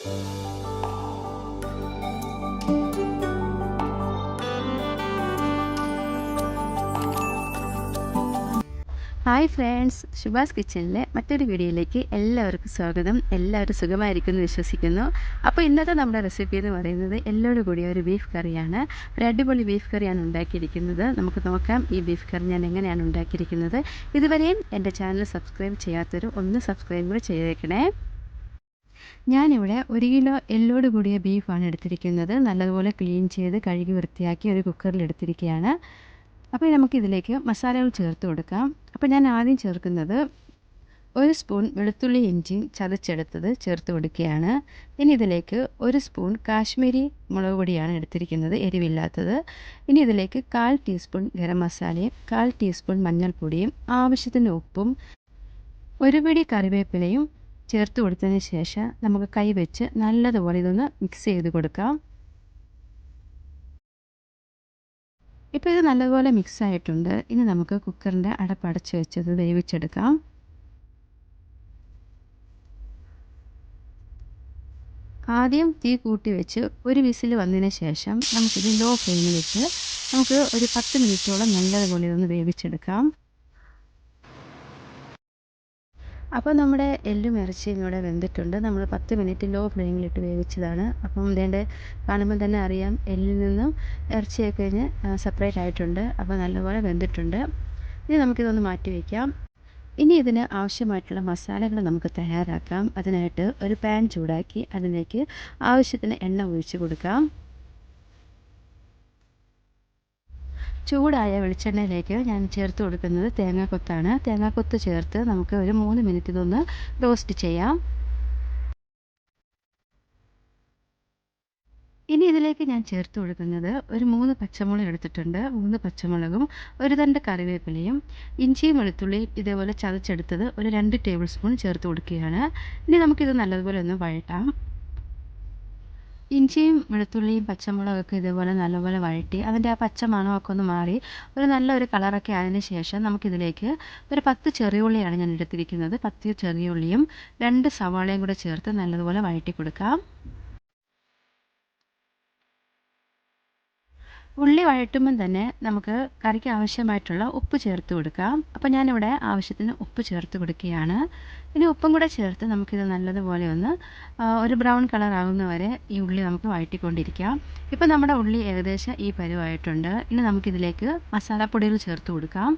Hi friends, ശുഭാസ് കിച്ചണിലെ മറ്റൊരു വീഡിയോയിലേക്ക് എല്ലാവർക്കും സ്വാഗതം. എല്ലാവരും സുഖമായിരിക്കുമെന്ന് വിശ്വസിക്കുന്നു. അപ്പോൾ ഇന്നത്തെ നമ്മുടെ റെസിപ്പി എന്ന് പറയുന്നത് എല്ലോട് കൂടിയ ഒരു ബീഫ് കറിയാണ്. ഒരു അടിപൊളി ബീഫ് കറിയാണ് ഉണ്ടാക്കിയിരിക്കുന്നത്. നമുക്ക് നോക്കാം ഈ ബീഫ് കറി ഞാൻ എങ്ങനെയാണ് ഉണ്ടാക്കിയിരിക്കുന്നത്. ഇതുവരെയും എൻ്റെ ചാനൽ സബ്സ്ക്രൈബ് ചെയ്യാത്തവർ ഒന്ന് സബ്സ്ക്രൈബ് കൂടെ ചെയ്തേക്കണേ. ഞാനിവിടെ 1 കിലോ എല്ലോട് കൂടിയ ബീഫാണ് എടുത്തിരിക്കുന്നത്. നല്ലതുപോലെ ക്ലീൻ ചെയ്ത് കഴുകി വൃത്തിയാക്കി ഒരു കുക്കറിൽ എടുത്തിരിക്കുകയാണ്. അപ്പോൾ നമുക്കിതിലേക്ക് മസാലകൾ ചേർത്ത് കൊടുക്കാം. അപ്പോൾ ഞാൻ ആദ്യം ചേർക്കുന്നത് 1 സ്പൂൺ വെളുത്തുള്ളി ഇഞ്ചി ചതച്ചെടുത്തത് ചേർത്ത് കൊടുക്കുകയാണ്. ഇനി ഇതിലേക്ക് 1 സ്പൂൺ കാശ്മീരി മുളക് പൊടിയാണ് എടുത്തിരിക്കുന്നത്, എരിവില്ലാത്തത്. ഇനി ഇതിലേക്ക് 1/4 ടീസ്പൂൺ ഗരം മസാലയും 1/4 ടീസ്പൂൺ മഞ്ഞൾപ്പൊടിയും ആവശ്യത്തിന് ഉപ്പും 1 പിടി കറിവേപ്പിലയും ചേർത്ത് കൊടുത്തതിന് ശേഷം നമുക്ക് കൈ വെച്ച് നല്ലതുപോലെ ഇതൊന്ന് മിക്സ് ചെയ്ത് കൊടുക്കാം. ഇപ്പോൾ ഇത് നല്ലതുപോലെ മിക്സ് ആയിട്ടുണ്ട്. ഇനി നമുക്ക് കുക്കറിൻ്റെ അടപ്പടച്ച് വെച്ചത് വേവിച്ചെടുക്കാം. ആദ്യം തീ കൂട്ടി വെച്ച് ഒരു വിസിൽ വന്നതിന് ശേഷം നമുക്കിത് ലോ ഫ്ലെയിമിൽ വെച്ച് നമുക്ക് ഒരു 10 മിനിറ്റോളം നല്ലതുപോലെ ഇതൊന്ന് വേവിച്ചെടുക്കാം. അപ്പോൾ നമ്മുടെ എല്ലും ഇറച്ചിയും ഇവിടെ വെന്തിട്ടുണ്ട്. നമ്മൾ 10 മിനിറ്റ് ലോ ഫ്ലെയിമിലിട്ട് വേവിച്ചതാണ്. അപ്പം ഇതേണ്ട കാണുമ്പോൾ തന്നെ അറിയാം എല്ലിൽ നിന്നും ഇറച്ചിയൊക്കെ കഴിഞ്ഞ് സെപ്പറേറ്റ് ആയിട്ടുണ്ട്. അപ്പോൾ നല്ലപോലെ വെന്തിട്ടുണ്ട്. ഇനി നമുക്കിതൊന്ന് മാറ്റി വയ്ക്കാം. ഇനി ഇതിന് ആവശ്യമായിട്ടുള്ള മസാലകൾ നമുക്ക് തയ്യാറാക്കാം. അതിനായിട്ട് ഒരു പാൻ ചൂടാക്കി അതിലേക്ക് ആവശ്യത്തിന് എണ്ണ ഒഴിച്ച് കൊടുക്കാം. ചൂടായ വെളിച്ചെണ്ണയിലേക്ക് ഞാൻ ചേർത്ത് കൊടുക്കുന്നത് തേങ്ങാക്കൊത്താണ്. തേങ്ങാക്കൊത്ത് ചേർത്ത് നമുക്ക് ഒരു 3 മിനിറ്റ് ഇതൊന്ന് റോസ്റ്റ് ചെയ്യാം. ഇനി ഇതിലേക്ക് ഞാൻ ചേർത്ത് കൊടുക്കുന്നത് ഒരു 3 പച്ചമുളക് എടുത്തിട്ടുണ്ട്. 3 പച്ചമുളകും ഒരു തണ്ട് കറിവേപ്പിലയും ഇഞ്ചിയും വെളുത്തുള്ളിയും ഇതേപോലെ ചതച്ചെടുത്തത് ഒരു 2 ടേബിൾ സ്പൂൺ ചേർത്ത് കൊടുക്കുകയാണ്. ഇനി നമുക്കിത് നല്ലതുപോലെ ഒന്ന് വഴറ്റാം. ഇഞ്ചിയും വെളുത്തുള്ളിയും പച്ചമുളകൊക്കെ ഇതേപോലെ നല്ലപോലെ വഴറ്റി അതിൻ്റെ ആ പച്ച മണമൊക്കെ ഒന്ന് മാറി ഒരു നല്ലൊരു കളറൊക്കെ ആയതിന് ശേഷം നമുക്കിതിലേക്ക് ഒരു 10 ചെറിയ ഉള്ളിയാണ് ഞാൻ എടുത്തിരിക്കുന്നത്. 10 ചെറിയ ഉള്ളിയും 2 സവാളയും കൂടെ ചേർത്ത് നല്ലതുപോലെ വഴറ്റി കൊടുക്കാം. ഉള്ളി വഴറ്റുമ്പം തന്നെ നമുക്ക് കറിക്ക് ആവശ്യമായിട്ടുള്ള ഉപ്പ് ചേർത്ത് കൊടുക്കാം. അപ്പോൾ ഞാനിവിടെ ആവശ്യത്തിന് ഉപ്പ് ചേർത്ത് കൊടുക്കുകയാണ്. ഇനി ഉപ്പും കൂടെ ചേർത്ത് നമുക്കിത് നല്ലതുപോലെ ഒന്ന് ഒരു ബ്രൗൺ കളർ ആകുന്നവരെ ഈ ഉള്ളി നമുക്ക് വഴറ്റിക്കൊണ്ടിരിക്കാം. ഇപ്പോൾ നമ്മുടെ ഉള്ളി ഏകദേശം ഈ പരുവായിട്ടുണ്ട്. ഇനി നമുക്കിതിലേക്ക് മസാലപ്പൊടികൾ ചേർത്ത് കൊടുക്കാം.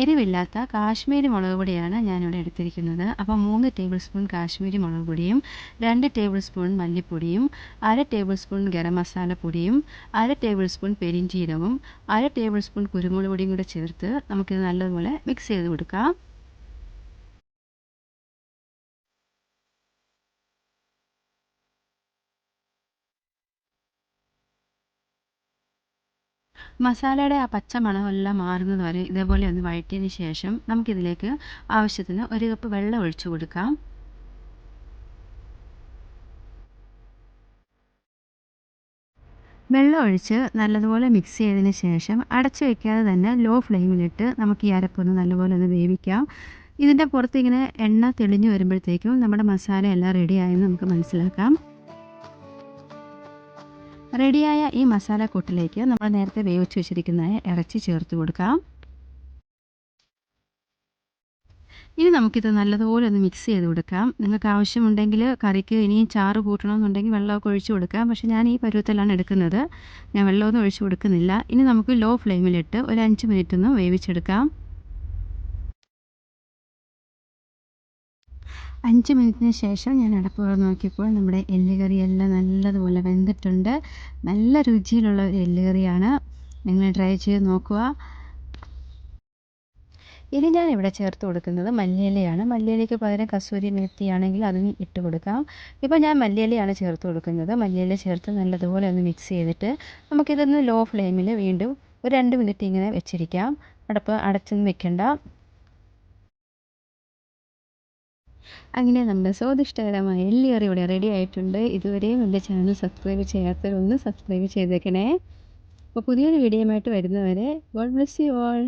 എരിവില്ലാത്ത കാശ്മീരി മുളക് പൊടിയാണ് ഞാനിവിടെ എടുത്തിരിക്കുന്നത്. അപ്പോൾ 3 ടേബിൾ സ്പൂൺ കാശ്മീരി മുളക് പൊടിയും 2 ടേബിൾ സ്പൂൺ മല്ലിപ്പൊടിയും 1/2 ടേബിൾ സ്പൂൺ ഗരം മസാല പൊടിയും 1/2 ടേബിൾ സ്പൂൺ പെരിഞ്ചീരകവും 1/2 ടേബിൾ സ്പൂൺ കുരുമുളക് പൊടിയും കൂടെ ചേർത്ത് നമുക്കിത് നല്ലതുപോലെ മിക്സ് ചെയ്ത് കൊടുക്കാം. മസാലയുടെ ആ പച്ച മണമെല്ലാം മാറുന്നത് വരെ ഇതേപോലെ ഒന്ന് വഴറ്റിയതിന് ശേഷം നമുക്കിതിലേക്ക് ആവശ്യത്തിന് 1 കപ്പ് വെള്ളം ഒഴിച്ചു കൊടുക്കാം. വെള്ളം ഒഴിച്ച് നല്ലതുപോലെ മിക്സ് ചെയ്തതിന് ശേഷം അടച്ചു വയ്ക്കാതെ തന്നെ ലോ ഫ്ലെയിമിലിട്ട് നമുക്ക് ഈ അരപ്പൊന്ന് നല്ലപോലെ ഒന്ന് വേവിക്കാം. ഇതിൻ്റെ പുറത്ത് ഇങ്ങനെ എണ്ണ തെളിഞ്ഞു വരുമ്പോഴത്തേക്കും നമ്മുടെ മസാല എല്ലാം റെഡിയായെന്ന് നമുക്ക് മനസ്സിലാക്കാം. റെഡിയായ ഈ മസാലക്കൂട്ടിലേക്ക് നമ്മൾ നേരത്തെ വേവിച്ച് വെച്ചിരിക്കുന്ന ഇറച്ചി ചേർത്ത് കൊടുക്കാം. ഇനി നമുക്കിത് നല്ലതുപോലെ ഒന്ന് മിക്സ് ചെയ്ത് കൊടുക്കാം. നിങ്ങൾക്ക് ആവശ്യമുണ്ടെങ്കിൽ കറിക്ക് ഇനിയും ചാറ് കൂട്ടണമെന്നുണ്ടെങ്കിൽ വെള്ളമൊക്കെ ഒഴിച്ച് കൊടുക്കാം. പക്ഷേ ഞാൻ ഈ പരുവത്തിലാണ് എടുക്കുന്നത്. ഞാൻ വെള്ളമൊന്നും ഒഴിച്ച് കൊടുക്കുന്നില്ല. ഇനി നമുക്ക് ലോ ഫ്ലെയിമിലിട്ട് ഒരു 5 മിനിറ്റ് ഒന്ന് വേവിച്ചെടുക്കാം. 5 മിനിറ്റിന് ശേഷം ഞാൻ അടപ്പ് തുറന്ന് നോക്കിയപ്പോൾ നമ്മുടെ എല്ലുകറിയെല്ലാം നല്ലതുപോലെ വെന്തിട്ടുണ്ട്. നല്ല രുചിയിലുള്ള ഒരു എല്ലുകറിയാണ്. നിങ്ങൾ ട്രൈ ചെയ്ത് നോക്കുക. ഇനി ഞാൻ ഇവിടെ ചേർത്ത് കൊടുക്കുന്നത് മല്ലിയിലയാണ്. മല്ലിയിലയ്ക്ക് പകരം കസൂരി മേത്തിയാണെങ്കിൽ അതും ഇട്ട് കൊടുക്കാം. ഇപ്പോൾ ഞാൻ മല്ലിയിലയാണ് ചേർത്ത് കൊടുക്കുന്നത്. മല്ലിയില ചേർത്ത് നല്ലതുപോലെ ഒന്ന് മിക്സ് ചെയ്തിട്ട് നമുക്കിതൊന്ന് ലോ ഫ്ലെയിമിൽ വീണ്ടും ഒരു 2 മിനിറ്റ് ഇങ്ങനെ വെച്ചിരിക്കാം. അടപ്പ് അടച്ചൊന്നും വെക്കണ്ട. അങ്ങനെ നമ്മുടെ സ്വാദിഷ്ടകരമായ എല്ലുകറി ഇവിടെ റെഡി ആയിട്ടുണ്ട്. ഇതുവരെയും എൻ്റെ ചാനൽ സബ്സ്ക്രൈബ് ചെയ്യാത്തവരൊന്ന് സബ്സ്ക്രൈബ് ചെയ്തേക്കണേ. അപ്പോൾ പുതിയൊരു വീഡിയോയുമായിട്ട് വരുന്നവരെ ഗോഡ് ബ്ലെസ് യു ഓൾ.